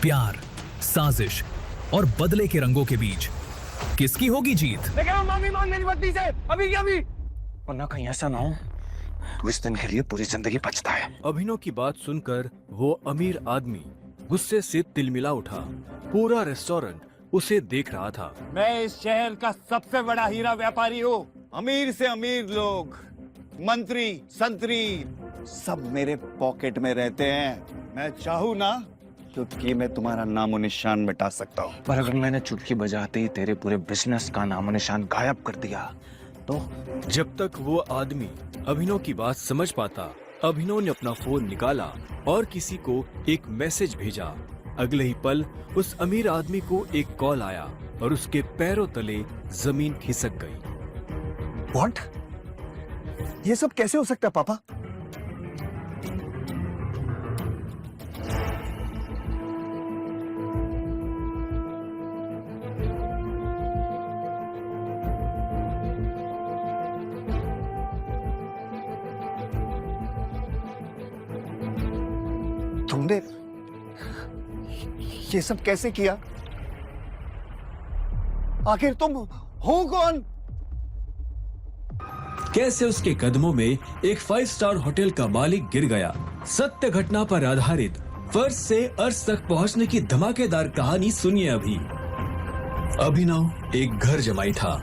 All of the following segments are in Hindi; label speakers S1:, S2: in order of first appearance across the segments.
S1: प्यार, साजिश और बदले के रंगों के बीच किसकी होगी जीत?
S2: माफी मांग मेरी बत्ती से अभी क्या भी,
S3: वरना कहीं ऐसा ना हो तो इस दिन के लिए पूरी जिंदगी बचता है।
S4: अभिनव की बात सुनकर वो अमीर आदमी गुस्से से तिलमिला उठा। पूरा रेस्टोरेंट उसे देख रहा था।
S2: मैं इस शहर का सबसे बड़ा हीरा व्यापारी हूँ। अमीर से अमीर लोग, मंत्री, संतरी सब मेरे पॉकेट में रहते हैं। मैं चाहूँ ना चुटकी में तुम्हारा नामो निशान मिटा सकता हूँ।
S3: पर अगर मैंने चुटकी बजाते ही तेरे पूरे बिजनेस का नामो निशान गायब कर दिया तो?
S4: जब तक वो आदमी अभिनव की बात समझ पाता, अभिनव ने अपना फोन निकाला और किसी को एक मैसेज भेजा। अगले ही पल उस अमीर आदमी को एक कॉल आया और उसके पैरों तले जमीन खिसक गई।
S2: व्हाट? ये सब कैसे हो सकता है पापा? तुमने ये सब कैसे किया? आखिर तुम हो कौन?
S4: कैसे उसके कदमों में एक 5 स्टार होटल का मालिक गिर गया। सत्य घटना पर आधारित फर्श से अर्श तक पहुंचने की धमाकेदार कहानी सुनिए अभी। अभिनव एक घर जमाई था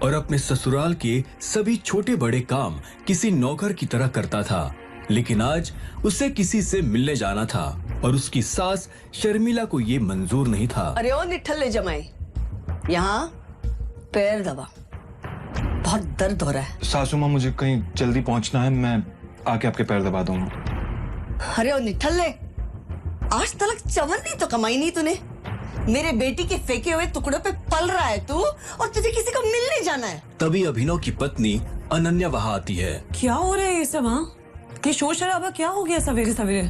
S4: और अपने ससुराल के सभी छोटे बड़े काम किसी नौकर की तरह करता था। लेकिन आज उसे किसी से मिलने जाना था और उसकी सास शर्मिला को ये मंजूर नहीं था।
S5: अरे ओ निठल्ले जमाई, यहाँ पैर दबा, बहुत दर्द हो रहा है।
S6: सासू माँ, मुझे कहीं जल्दी पहुंचना है, मैं आके आपके पैर दबा दूंगा।
S5: अरे ओ निठल्ले, आज तक चवन नहीं तो कमाई नहीं तूने। मेरे बेटी के फेंके हुए टुकड़ों पे पल रहा है तू, और तुझे किसी को मिलने जाना है।
S4: तभी अभिनव की पत्नी अनन्या वहाँ आती है।
S7: क्या हो रहा है ये सब? हाँ, ये शोर शराबा क्या हो गया सवेरे सवेरे?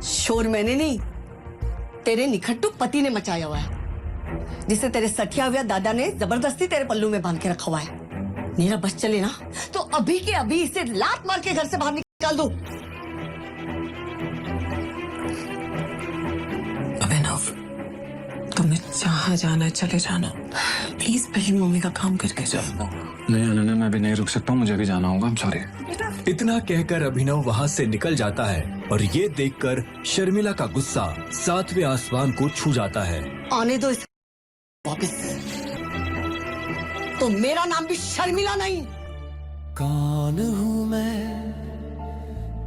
S5: शोर मैंने नहीं, तेरे निखट्टू पति ने मचाया हुआ है, जिसे तेरे सठिया हुआ दादा ने जबरदस्ती तेरे पल्लू में बांध के रखा हुआ है। मेरा बस चले ना तो अभी के अभी इसे लात मार के घर से बाहर निकाल दो।
S7: अभिनव, तुम्हें जहाँ जाना है चले जाना, प्लीज पहले मम्मी का काम करके जाओ।
S6: नहीं अनन्या, मैं भी नहीं रुक सकता हूँ, मुझे भी जाना होगा। सॉरी।
S4: इतना कहकर अभिनव वहाँ से निकल जाता है और ये देखकर शर्मिला का गुस्सा 7वें आसमान को छू जाता है।
S5: आने दो इसे वापस, तो मेरा नाम भी शर्मिला नहीं।
S8: कौन हूँ मैं,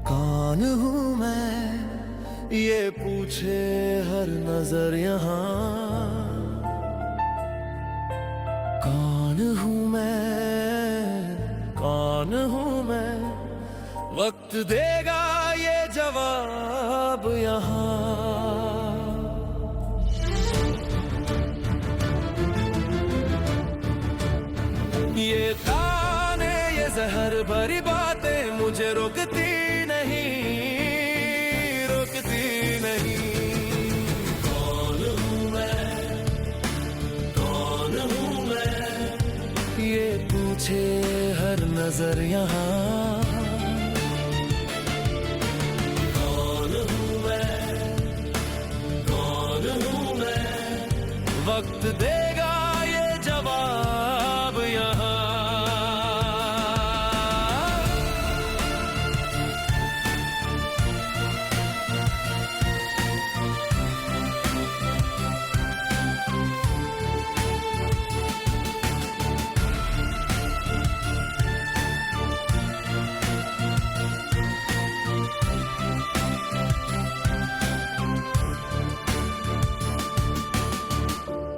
S8: कौन हूँ मैं, ये पूछे हर नजर यहाँ। कौन हूँ मैं, कौन हूँ मैं, वक्त देगा ये जवाब यहाँ। ये ताने, ये जहर भरी बातें मुझे रोकती नहीं, रोकती नहीं। कौन हूँ मैं, कौन हूँ मैं, ये पूछे हर नजर यहाँ। कौन हूँ मैं, कौन हूँ मैं, वक्त देगा ये जवाब यहाँ।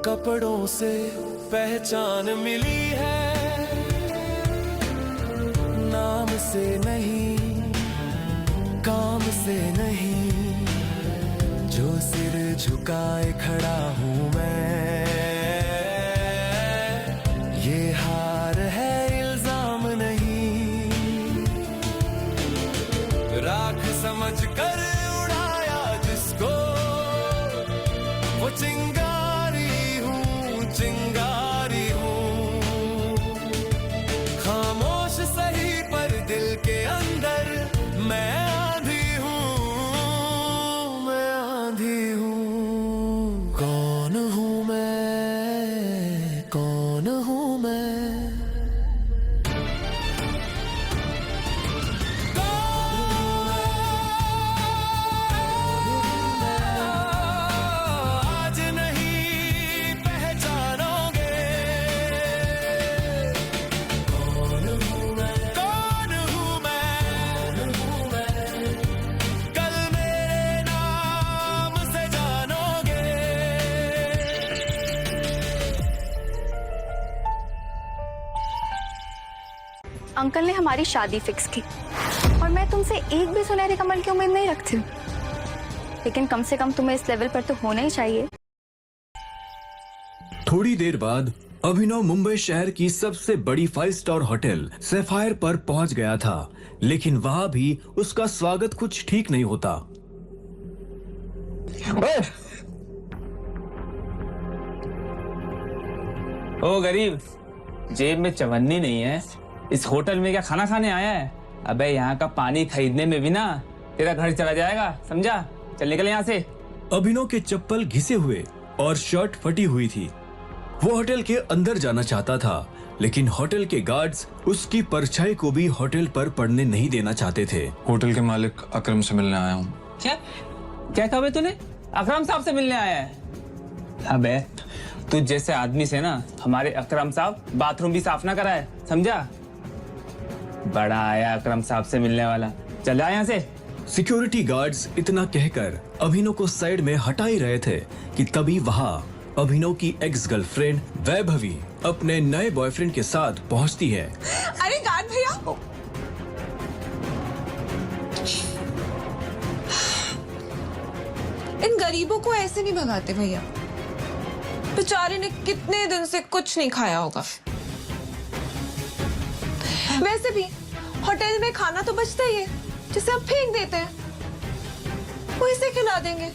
S8: कपड़ों से पहचान मिली है, नाम से नहीं, काम से नहीं। जो सिर झुकाए खड़ा हूँ मैं, ये हार है इल्जाम नहीं। राख समझ कर उड़ाया जिसको, वो चिंगारी हूँ, चिंगारी हूँ। खामोश सही पर दिल के अंदर मैं आंधी हूँ, मैं आंधी हूँ।
S9: अंकल ने हमारी शादी फिक्स की और मैं तुमसे एक भी सुनहरे कमल की उम्मीद नहीं रखती हूँ, लेकिन कम से कम तुम्हें इस लेवल पर तो होना ही चाहिए।
S4: थोड़ी देर बाद अभिनव मुंबई शहर की सबसे बड़ी 5 स्टार होटल सैफायर पर पहुंच गया था, लेकिन वहां भी उसका स्वागत कुछ ठीक नहीं होता।
S10: ओ गरीब, जेब में चवन्नी नहीं है, इस होटल में क्या खाना खाने आया है? अबे यहाँ का पानी खरीदने में भी ना तेरा घर चला जाएगा, समझा? चल निकल यहाँ से।
S4: अभिनव के चप्पल घिसे हुए और शर्ट फटी हुई थी। वो होटल के अंदर जाना चाहता था, लेकिन होटल के गार्ड्स उसकी परछाई को भी होटल पर पड़ने नहीं देना चाहते थे।
S6: होटल के मालिक अकरम से मिलने आया हूँ।
S10: क्या क्या कहा बे तूने? अकरम साहब से मिलने आया है? अबे तू जैसे आदमी से ना हमारे अकरम साहब बाथरूम भी साफ ना कराए, समझा? बड़ा आया अकरम साहब से मिलने वाला, चल जा यहाँ से।
S4: सिक्योरिटी गार्ड्स इतना कहकर अभिनव को साइड में हटा ही रहे थे कि तभी वहां अभिनव की एक्स गर्लफ्रेंड वैभवी अपने नए बॉयफ्रेंड के साथ पहुंचती है।
S7: अरे गार्ड भैया, इन गरीबों को ऐसे नहीं भगाते भैया, बेचारे ने कितने दिन से कुछ नहीं खाया होगा। वैसे भी होटल में खाना तो बचता ही है, जिसे आप फेंक देते हैं, वो इसे खिला देंगे।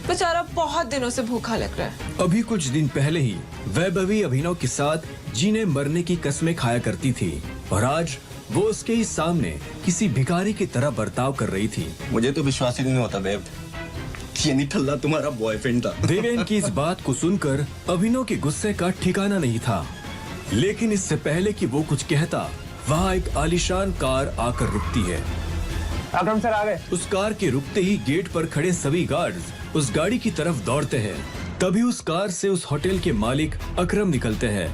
S7: बेचारा बहुत दिनों से भूखा लग रहा है।
S4: अभी कुछ दिन पहले ही वैभवी अभिनव के साथ जीने मरने की कसमें खाया करती थी और आज वो उसके ही सामने किसी भिखारी की तरह बर्ताव कर रही थी।
S11: मुझे तो विश्वास ही नहीं होता बेब, ये निठल्ला तुम्हारा बॉयफ्रेंड था।
S4: देवेन की इस बात को सुनकर अभिनव के गुस्से का ठिकाना नहीं था, लेकिन इससे पहले कि वो कुछ कहता, वहाँ एक आलीशान कार आकर रुकती है।
S10: अकरम सर आ गए।
S4: उस कार के रुकते ही गेट पर खड़े सभी गार्ड्स उस गाड़ी की तरफ दौड़ते हैं। तभी उस कार से उस होटल के मालिक अकरम निकलते हैं।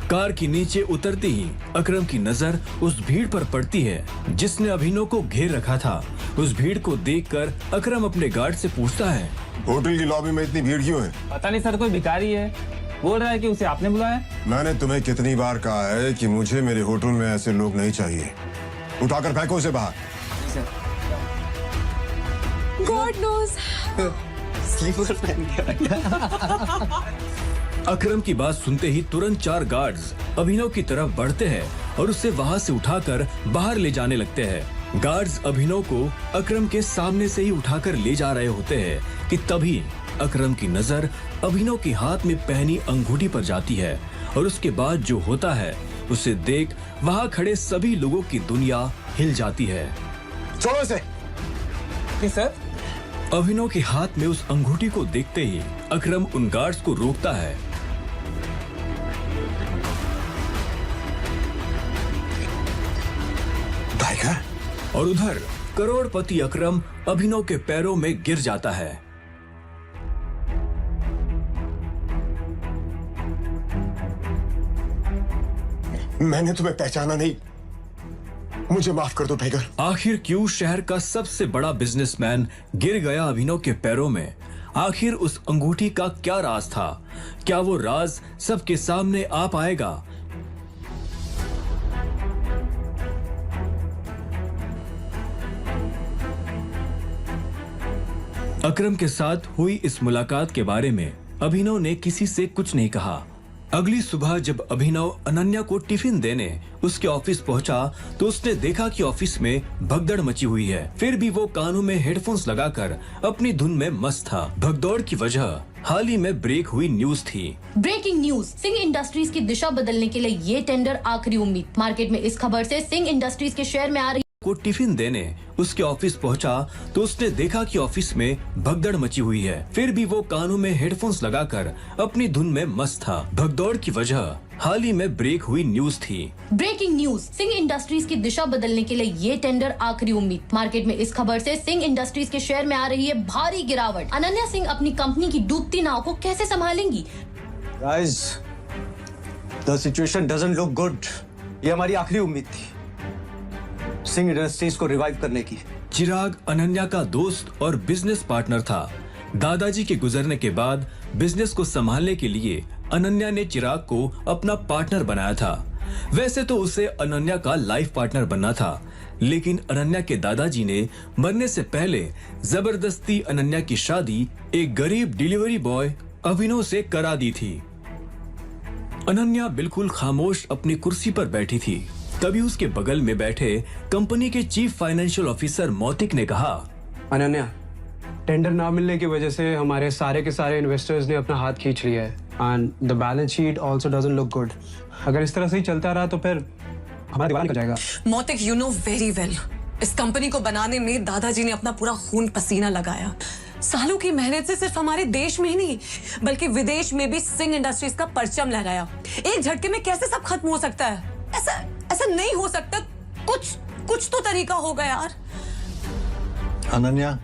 S4: कार के नीचे उतरते ही अकरम की नजर उस भीड़ पर पड़ती है जिसने अभिनव को घेर रखा था। उस भीड़ को देखकर अकरम अपने गार्ड से पूछता है,
S12: होटल की लॉबी में इतनी भीड़ क्यों है?
S10: पता नहीं सर, कोई भिखारी है, बोल रहा है कि उसे आपने बुलाया।
S12: मैंने तुम्हें कितनी बार कहा है कि मुझे मेरे होटल में ऐसे लोग नहीं चाहिए। उठाकर फेंको उसे बाहर।
S7: God knows.
S11: स्लीपर पहन के
S4: अकरम की बात सुनते ही तुरंत 4 गार्ड्स अभिनव की तरफ बढ़ते हैं और उसे वहां से उठाकर बाहर ले जाने लगते हैं। गार्ड्स अभिनव को अकरम के सामने से ही उठाकर ले जा रहे होते हैं कि तभी अकरम की नजर अभिनव के हाथ में पहनी अंगूठी पर जाती है और उसके बाद जो होता है उसे देख वहां खड़े सभी लोगों की दुनिया हिल जाती है।
S12: छोड़ो इसे।
S10: सर,
S4: अभिनव के हाथ में उस अंगूठी को देखते ही अकरम उन गार्ड्स को रोकता है।
S12: टाइगर।
S4: और उधर करोड़पति अकरम अभिनव के पैरों में गिर जाता है।
S12: मैंने तुम्हें पहचाना नहीं, मुझे माफ कर दो टाइगर।
S4: आखिर क्यों शहर का सबसे बड़ा बिजनेसमैन गिर गया अभिनव के पैरों में? आखिर उस अंगूठी का क्या राज था? क्या वो राज सबके सामने आ पाएगा? अकरम के साथ हुई इस मुलाकात के बारे में अभिनव ने किसी से कुछ नहीं कहा। अगली सुबह जब अभिनव अनन्या को टिफिन देने उसके ऑफिस पहुंचा तो उसने देखा कि ऑफिस में भगदड़ मची हुई है। फिर भी वो कानों में हेडफोन्स लगाकर अपनी धुन में मस्त था। भगदौड़ की वजह हाल ही में ब्रेक हुई न्यूज थी।
S13: ब्रेकिंग न्यूज, सिंह इंडस्ट्रीज की दिशा बदलने के लिए ये टेंडर आखिरी उम्मीद। मार्केट में इस खबर से सिंह इंडस्ट्रीज के शेयर में आ रही
S4: को टिफिन देने उसके ऑफिस पहुंचा तो उसने देखा कि ऑफिस में भगदड़ मची हुई है। फिर भी वो कानों में हेडफोन्स लगाकर अपनी धुन में मस्त था। भगदौड़ की वजह हाल ही में ब्रेक हुई न्यूज थी।
S13: ब्रेकिंग न्यूज, सिंह इंडस्ट्रीज की दिशा बदलने के लिए ये टेंडर आखिरी उम्मीद। मार्केट में इस खबर से सिंह इंडस्ट्रीज के शेयर में आ रही है भारी गिरावट। अनन्या सिंह अपनी कंपनी की डूबती नाव को कैसे संभालेंगी?
S11: Guys, the situation doesn't look good. ये हमारी आखिरी उम्मीद थी सिंह इंडस्ट्रीज को रिवाइव करने की।
S4: चिराग अनन्या का दोस्त और बिजनेस पार्टनर था। दादाजी के गुजरने के बाद बिजनेस को संभालने के लिए अनन्या ने चिराग को अपना पार्टनर बनाया था। वैसे तो उसे अनन्या का लाइफ पार्टनर बनना था, लेकिन अनन्या के दादाजी ने मरने से पहले जबरदस्ती अनन्या की शादी एक गरीब डिलीवरी बॉय अभिनव से करा दी थी। अनन्या बिल्कुल खामोश अपनी कुर्सी पर बैठी थी। तभी उसके बगल में बैठे कंपनी के चीफ फाइनेंशियल ऑफिसर मौतिक ने कहा,
S14: अनन्या, टेंडर ना मिलने की वजह से हमारे सारे के सारे इन्वेस्टर्स ने अपना हाथ खींच लिया है and the balance sheet also doesn't look good. अगर इस तरह से ही चलता रहा तो फिर हमारा दिवाला निकल जाएगा।
S5: मोतिक, यू नो वेरी वेल, इस कंपनी को बनाने में दादाजी ने अपना पूरा खून पसीना लगाया। सालों की मेहनत से सिर्फ हमारे देश में ही नहीं बल्कि विदेश में भी सिंह इंडस्ट्रीज का परचम लहराया। एक झटके में कैसे सब खत्म हो सकता है? ऐसा नहीं हो सकता। कुछ तो तरीका होगा यार।
S15: अनन्या,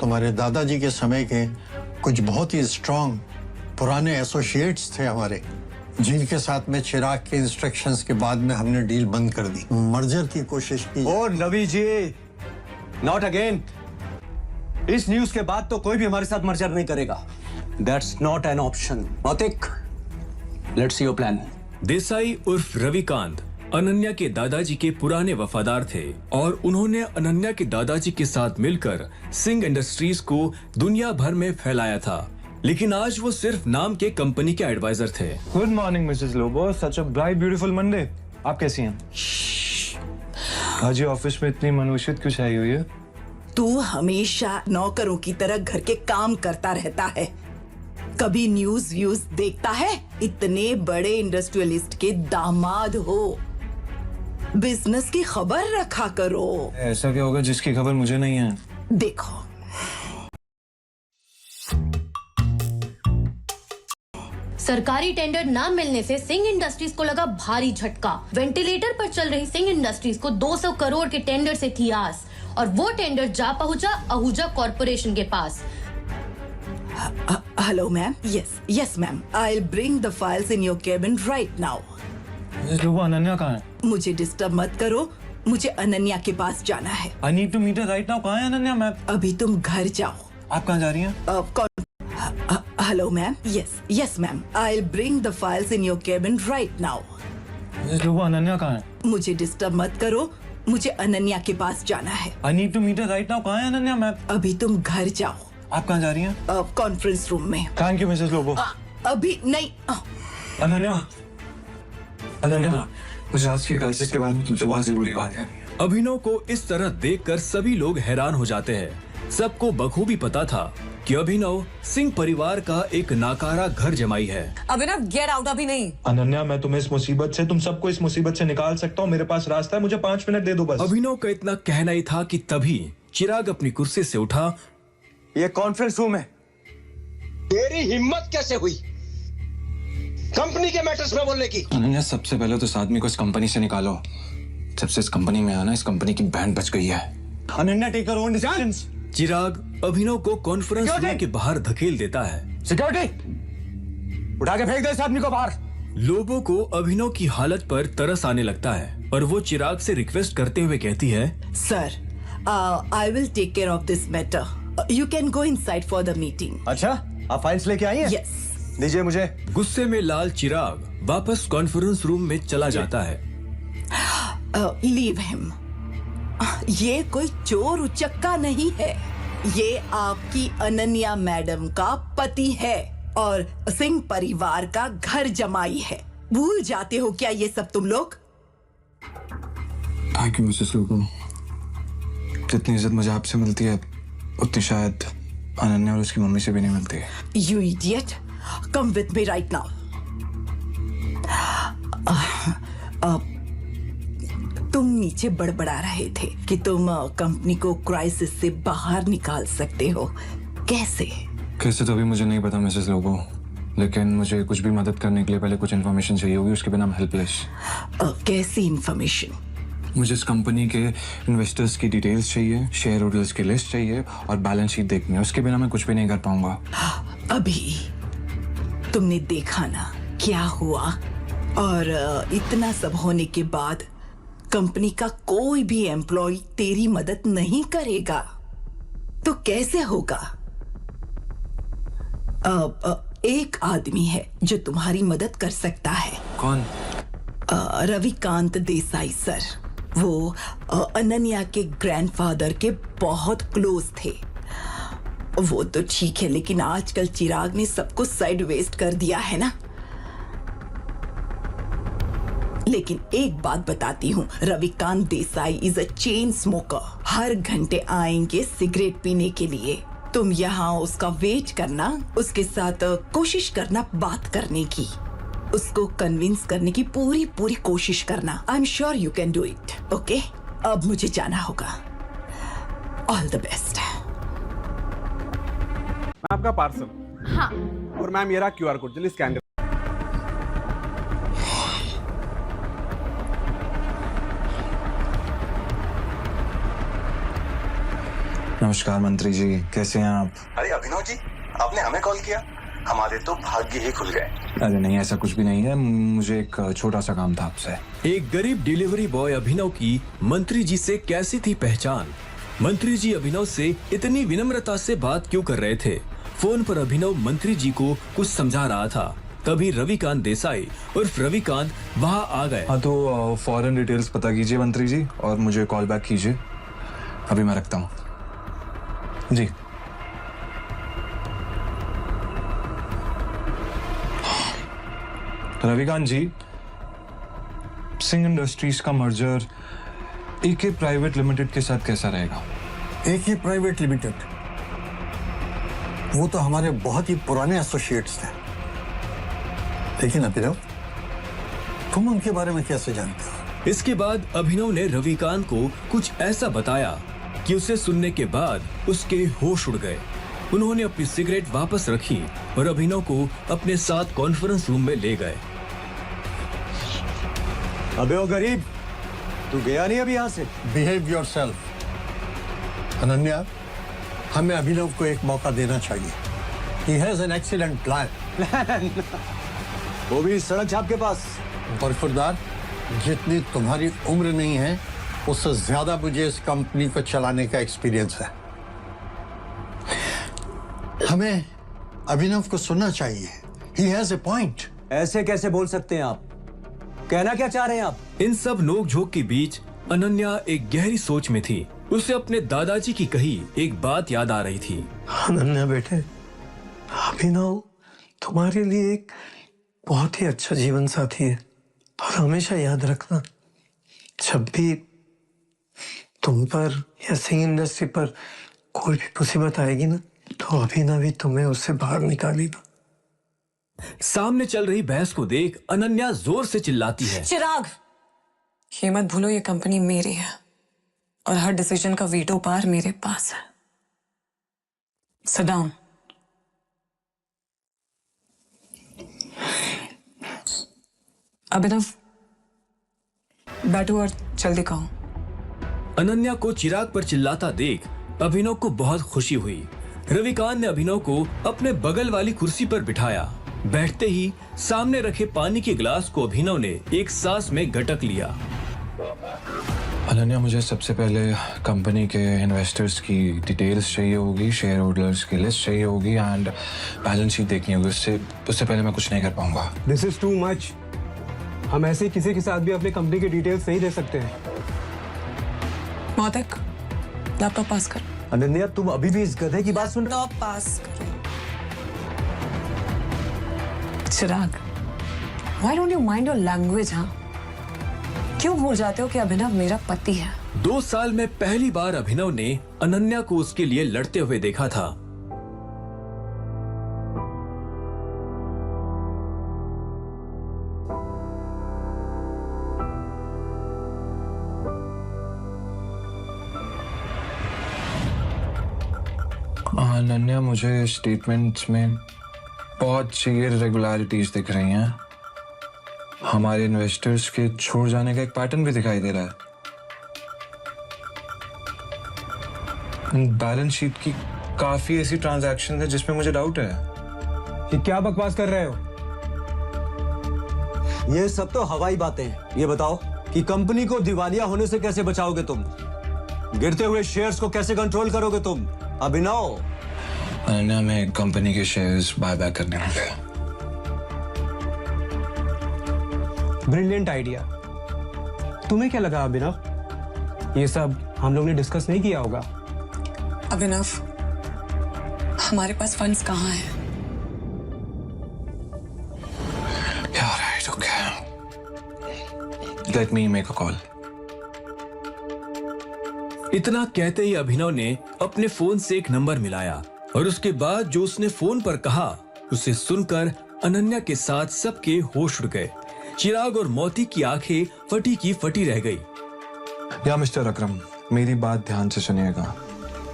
S15: तुम्हारे दादाजी के समय के कुछ बहुत ही स्ट्रांग पुराने एसोसिएट्स थे हमारे, जिनके साथ में चिराग के इंस्ट्रक्शंस के बाद में हमने डील बंद कर दी, मर्जर की कोशिश की।
S11: ओ नबी जी, नॉट अगेन। इस न्यूज के बाद तो कोई भी हमारे साथ मर्जर नहीं करेगा। That's not an option. Mautik, let's see your plan.
S4: Desai उर्फ रविकांत अनन्या के दादाजी के पुराने वफादार थे और उन्होंने अनन्या के दादाजी के साथ मिलकर सिंह इंडस्ट्रीज को दुनिया भर में फैलाया था, लेकिन आज वो सिर्फ नाम के कंपनी के एडवाइजर थे।
S6: Good morning Mrs Lobo, such a bright beautiful Monday. आप कैसी हैं? आज ये ऑफिस में इतनी मनुष्यत क्यों छाई हुई है?
S5: तू हमेशा नौकरों की तरह घर के काम करता रहता है, कभी न्यूज व्यूज देखता है? इतने बड़े इंडस्ट्रियलिस्ट के दामाद हो, बिजनेस की खबर रखा करो।
S6: ऐसा क्या होगा जिसकी खबर मुझे नहीं है?
S5: देखो,
S13: सरकारी टेंडर ना मिलने से सिंह इंडस्ट्रीज को लगा भारी झटका। वेंटिलेटर पर चल रही सिंह इंडस्ट्रीज को 200 करोड़ के टेंडर से थी आस और वो टेंडर जा पहुंचा आहूजा कॉर्पोरेशन के पास।
S5: Hello ma'am. Yes ma'am, I will bring the files in your cabin right now.
S6: Ananya कहाँ है?
S5: मुझे डिस्टर्ब मत करो, मुझे अनन्या के पास जाना है।
S6: I need to meet her right now. कहाँ है अनन्या मैम?
S5: अभी तुम घर जाओ।
S6: आप कहाँ जा रही हैं?
S5: Hello ma'am. Yes ma'am, I will bring the files in your cabin right now.
S6: Ananya कहाँ है?
S5: मुझे डिस्टर्ब मत करो, मुझे अनन्या के पास जाना है।
S6: I need to meet her right now. कहाँ है अनन्या मैम?
S5: अभी तुम घर जाओ।
S6: आप कहाँ जा रही हैं?
S5: कॉन्फ्रेंस रूम में।
S6: Thank you Mrs Lobo.
S5: अभी नहीं।
S6: अनन्या, मुझे आज की क्राइसिस के बारे में तुमसे बहुत जरूरी बात है।
S4: अभिनव को इस तरह देखकर सभी लोग हैरान हो जाते हैं। सबको बखूबी पता था कि अभिनव सिंह परिवार का एक नाकारा घर जमाई है।
S5: अभिनव, गेट आउट। अभी नहीं।
S6: अनन्या, मैं तुम्हें इस मुसीबत से, तुम सबको इस मुसीबत से निकाल सकता हूँ। मेरे पास रास्ता है, मुझे 5 मिनट दे दो बस।
S4: अभिनव का इतना कहना ही था कि तभी चिराग अपनी कुर्सी से उठा।
S11: ये कॉन्फ्रेंस रूम है।
S15: तेरी हिम्मत कैसे हुई कंपनी के मैटर्स में बोलने की?
S3: अनन्या, सबसे पहले तो इस आदमी को इस कंपनी से निकालो। जब से इस कंपनी में आना, इस कंपनी की बैंड बच गई है।
S11: Ananya, take your own decisions.
S4: Chirag Abhinav को कॉन्फ्रेंस रूम के बाहर धकेल देता है।
S11: सिक्योरिटी, उठा के फेंक दे इस आदमी को बाहर।
S4: लोगों को अभिनव की हालत पर तरस आने लगता है और वो चिराग से रिक्वेस्ट करते हुए कहती है,
S5: sir, I will take care of this matter. You can go inside for the meeting.
S11: अच्छा, आप फाइल्स लेके आई हैं?
S5: यस।
S11: दीजिए मुझे।
S4: गुस्से में लाल चिराग वापस कॉन्फ्रेंस रूम में चला जाता है।
S5: Leave him. ये कोई चोर उचक्का नहीं है, ये आपकी अनन्या मैडम का पति है और सिंह परिवार का घर जमाई है। भूल जाते हो क्या ये सब तुम लोग?
S3: Thank you Mrs Lobo. जितनी इज्जत मुझे आपसे मिलती है उतनी शायद अनन्या और उसकी मम्मी से भी नहीं मिलती है।
S5: You idiot, come with me right now. तुम नीचे बड़बड़ा रहे थे कि तुम कंपनी को क्राइसिस से बाहर निकाल सकते हो। कैसे
S3: तो अभी मुझे नहीं पता मिसेस लोबो, लेकिन मुझे कुछ भी मदद करने के लिए पहले कुछ इन्फॉर्मेशन चाहिए होगी, उसके बिना I'm हेल्पलेस।
S5: कैसी इन्फॉर्मेशन?
S3: मुझे इस कंपनी के इन्वेस्टर्स की डिटेल्स चाहिए, शेयर होल्डर्स की लिस्ट चाहिए और बैलेंस शीट देखनी है। उसके बिना मैं कुछ भी नहीं कर पाऊंगा।
S5: अभी तुमने देखा ना क्या हुआ, और इतना सब होने के बाद कंपनी का कोई भी एम्प्लॉय तेरी मदद नहीं करेगा तो कैसे होगा? एक आदमी है जो तुम्हारी मदद कर सकता है।
S3: कौन?
S16: रविकांत देसाई सर, वो अनन्या के ग्रैंडफादर के बहुत क्लोज थे। वो तो ठीक है, लेकिन आजकल चिराग ने सबको साइड वेस्ट कर दिया है ना। लेकिन एक बात बताती हूँ, Ravikant Desai is a chain smoker. हर घंटे आएंगे सिगरेट पीने के लिए। तुम यहाँ उसका वेट करना, उसके साथ कोशिश करना बात करने की, उसको कन्विंस करने की पूरी कोशिश करना। I am sure you can do it. Okay, अब मुझे जाना होगा। All the best.
S17: आपका पार्सल।
S9: हाँ।
S17: और मैम ये रहा QR कोड, जल्दी स्कैन कर।
S3: नमस्कार मंत्री जी, कैसे हैं आप?
S18: अरे अभिनव जी, आपने हमें कॉल किया? हमारे तो भाग्य ही खुल गए।
S3: अरे नहीं, ऐसा कुछ भी नहीं है। मुझे एक छोटा सा काम था आपसे।
S4: एक गरीब डिलीवरी बॉय अभिनव की मंत्री जी से कैसी थी पहचान? मंत्री जी अभिनव से इतनी विनम्रता से बात क्यों कर रहे थे? फोन पर अभिनव मंत्री जी को कुछ समझा रहा था, तभी रविकांत देसाई उर्फ रविकांत वहाँ आ गए।
S3: हाँ तो फॉरेन डिटेल्स पता कीजिए मंत्री जी, और मुझे कॉल बैक कीजिए। अभी मैं रखता हूँ जी। रविकांत जी, सिंह इंडस्ट्रीज का मर्जर AK प्राइवेट लिमिटेड के साथ कैसा रहेगा?
S15: AK प्राइवेट लिमिटेड, वो तो हमारे बहुत ही पुराने एसोसिएट्स थे। लेकिन अभिनव, तुम उनके बारे में कैसे जानते हो?
S4: इसके बाद अभिनव ने रविकांत को कुछ ऐसा बताया कि उसे सुनने के बाद उसके होश उड़ गए। उन्होंने अपनी सिगरेट वापस रखी और अभिनव को अपने साथ कॉन्फ्रेंस रूम में ले गए।
S11: अबे ओ गरीब, तू गया नहीं अभी यहाँ से?
S15: Behave yourself. अनन्या, हमें अभिनव को एक मौका देना चाहिए। He has an excellent plan.
S11: वो भी सड़क छाप के पास।
S15: बरखुरदार, जितनी तुम्हारी उम्र नहीं है, उससे ज्यादा मुझे इस कंपनी को चलाने का एक्सपीरियंस है। हमें अभिनव को सुनना चाहिए। He has a point.
S11: ऐसे कैसे बोल सकते हैं आप? कहना क्या चाह रहे हैं आप?
S4: इन सब नोक-झोंक के बीच अनन्या एक गहरी सोच में थी। उसे अपने दादाजी की कही एक बात याद आ रही थी।
S14: अनन्या बेटे, अभिनव तुम्हारे लिए एक बहुत ही अच्छा जीवन साथी है, और हमेशा याद रखना, जब भी तुम पर या सिंह इंडस्ट्री पर कोई भी मुसीबत आएगी ना, तो अभिनव ही तुम्हें उससे बाहर निकालेगा।
S4: सामने चल रही बहस को देख अनन्या जोर से चिल्लाती है।
S7: चिराग, ये मत भूलो ये कंपनी मेरी है और हर डिसीजन का वीटो पावर मेरे पास है। Sit down. अभिनव, बैठो और जल्दी कहो।
S4: अनन्या को चिराग पर चिल्लाता देख अभिनव को बहुत खुशी हुई। रविकांत ने अभिनव को अपने बगल वाली कुर्सी पर बिठाया। बैठते ही सामने रखे पानी के गिलास को अभिनव ने एक सांस में गटक लिया।
S3: अनन्या, मुझे सबसे पहले कंपनी के इन्वेस्टर्स की डिटेल्स चाहिए होगी, शेयर होल्डर्स की लिस्ट चाहिए होगी एंड बैलेंस शीट देखनी होगी। उससे पहले मैं कुछ नहीं कर पाऊंगा।
S14: This is too much. हम ऐसे किसी के साथ भी अपनी कंपनी की डिटेल्स नहीं दे सकते हैं।
S7: मौतिक, लैपटॉप पास कर।
S11: अनन्या, तुम अभी भी इस गधे की बात सुन रहे हो?
S7: लैपटॉप पास करो। चिराग, why don't you mind your language, हाँ? क्यों भूल जाते हो कि अभिनव मेरा पति है?
S4: 2 साल में पहली बार अभिनव ने अनन्या को उसके लिए लड़ते हुए देखा था।
S3: अनन्या, मुझे स्टेटमेंट्स में बहुत सी इरेगुलरिटीज दिख रही हैं। हमारे इन्वेस्टर्स के छोड़ जाने का एक पैटर्न भी दिखाई दे रहा है। बैलेंस शीट की काफी ऐसी ट्रांजैक्शन है जिसमें मुझे डाउट है।
S14: ये क्या बकवास कर रहे हो?
S11: ये सब तो हवाई बातें हैं। ये बताओ कि कंपनी को दिवालिया होने से कैसे बचाओगे तुम? गिरते हुए शेयर्स को कैसे कंट्रोल करोगे तुम? अभिनव,
S3: अनन्या, में कंपनी के शेयर्स बाय बैक करने होंगे।
S14: Brilliant idea. तुम्हें क्या लगा अभिनव, ये सब हम लोग ने डिस्कस नहीं किया होगा?
S19: अभिनव, हमारे पास फंड्स कहाँ हैं?
S3: Let me make a call.
S4: इतना कहते ही अभिनव ने अपने फोन से एक नंबर मिलाया और उसके बाद जो उसने फोन पर कहा उसे सुनकर अनन्या के साथ सबके होश उड़ गए। चिराग और मोती की आंखें फटी की फटी रह गई।
S3: या मिस्टर अकरम, मेरी बात ध्यान से सुनिएगा।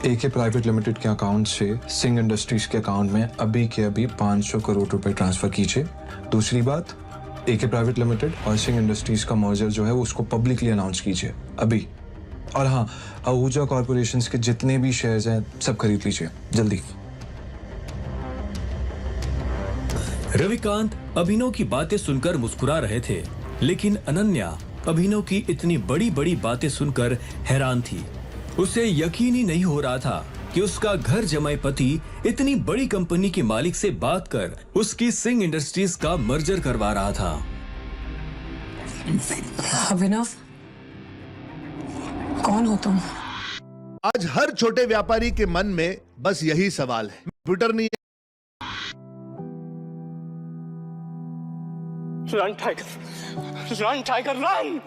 S3: एके प्राइवेट लिमिटेड के अकाउंट से सिंह इंडस्ट्रीज के अकाउंट में अभी के अभी 500 करोड़ रुपए ट्रांसफर कीजिए। दूसरी बात, एके प्राइवेट लिमिटेड और सिंह इंडस्ट्रीज का मर्जर जो है वो उसको पब्लिकली अनाउंस कीजिए अभी। और हाँ, आहूजा कॉर्पोरेशन के जितने भी शेयर्स हैं सब खरीद लीजिए जल्दी।
S4: रविकांत अभिनव की बातें सुनकर मुस्कुरा रहे थे, लेकिन अनन्या अभिनव की इतनी बड़ी बड़ी बातें सुनकर हैरान थी। उसे यकीन ही नहीं हो रहा था कि उसका घर जमाई पति इतनी बड़ी कंपनी के मालिक से बात कर उसकी सिंह इंडस्ट्रीज का मर्जर करवा रहा था।
S19: अभिनव, कौन हो तुम?
S20: आज हर छोटे व्यापारी के मन में बस यही सवाल है, ट्विटर नहीं है।
S10: Run tiger, run tiger run!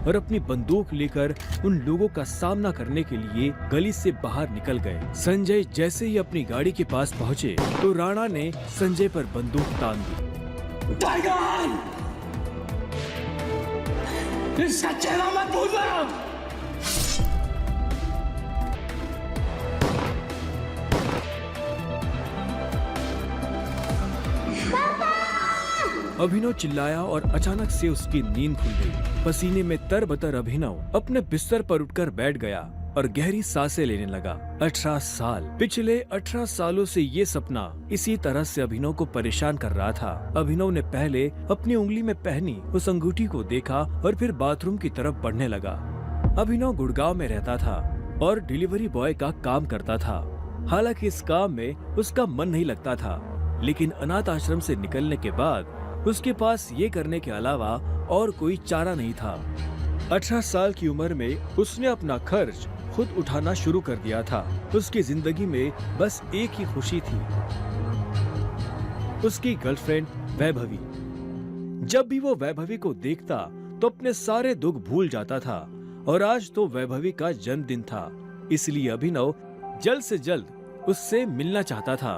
S4: और अपनी बंदूक लेकर उन लोगों का सामना करने के लिए गली से बाहर निकल गए। संजय जैसे ही अपनी गाड़ी के पास पहुंचे तो राणा ने संजय पर बंदूक तान दी।
S8: टाइगर! इसका चेहरा मत भूलना!
S4: अभिनव चिल्लाया और अचानक से उसकी नींद खुल गई। पसीने में तरबतर अभिनव अपने बिस्तर पर उठकर बैठ गया और गहरी सांसें लेने लगा। 18 साल, पिछले 18 सालों से ये सपना इसी तरह से अभिनव को परेशान कर रहा था। अभिनव ने पहले अपनी उंगली में पहनी उस अंगूठी को देखा और फिर बाथरूम की तरफ बढ़ने लगा। अभिनव गुड़गांव में रहता था और डिलीवरी बॉय का काम करता था। हालांकि इस काम में उसका मन नहीं लगता था, लेकिन अनाथ आश्रम से निकलने के बाद उसके पास ये करने के अलावा और कोई चारा नहीं था। 18 साल की उम्र में उसने अपना खर्च खुद उठाना शुरू कर दिया था। उसकी जिंदगी में बस एक ही खुशी थी, उसकी गर्लफ्रेंड वैभवी। जब भी वो वैभवी को देखता तो अपने सारे दुख भूल जाता था और आज तो वैभवी का जन्मदिन था, इसलिए अभिनव जल्द से जल्द उससे मिलना चाहता था।